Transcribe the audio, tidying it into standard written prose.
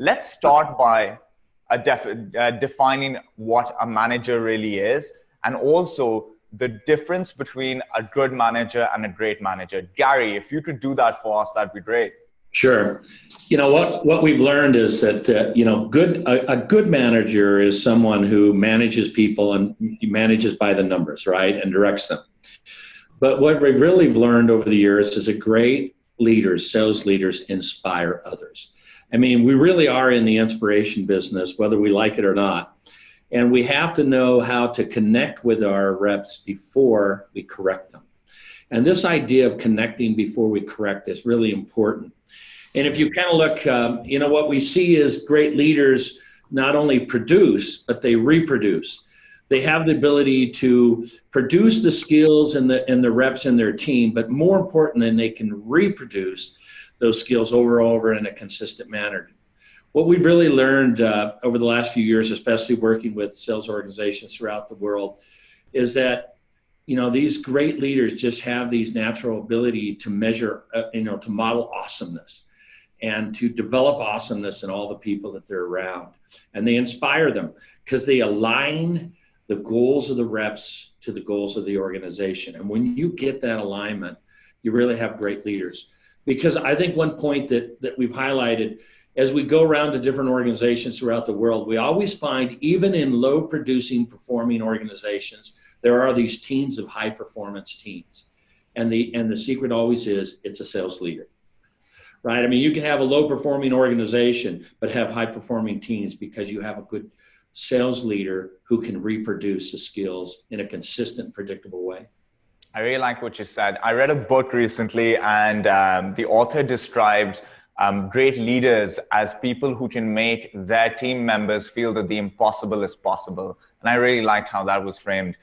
let's start by defining what a manager really is, and also the difference between a good manager and a great manager. Gary, if you could do that for us, that'd be great. Sure. What we've learned is that a good manager is someone who manages people and manages by the numbers, right, and directs them. But what we've really learned over the years is that great leaders, sales leaders, inspire others. I mean, we really are in the inspiration business, whether we like it or not. And we have to know how to connect with our reps before we correct them. And this idea of connecting before we correct is really important. And if you kind of look, what we see is great leaders not only produce, but they reproduce. They have the ability to produce the skills and the reps in their team, but more important than they can reproduce those skills over and over in a consistent manner. What we've really learned over the last few years, especially working with sales organizations throughout the world, is that these great leaders just have these natural ability to measure, to model awesomeness and to develop awesomeness in all the people that they're around. And they inspire them because they align the goals of the reps to the goals of the organization. And when you get that alignment, you really have great leaders. Because I think one point that we've highlighted, as we go around to different organizations throughout the world, we always find, even in low producing performing organizations, there are these teams of high performance teams. And the secret always is, it's a sales leader. Right? I mean, you can have a low performing organization, but have high performing teams because you have a good sales leader who can reproduce the skills in a consistent, predictable way. I really like what you said. I read a book recently, and the author described great leaders as people who can make their team members feel that the impossible is possible. And I really liked how that was framed.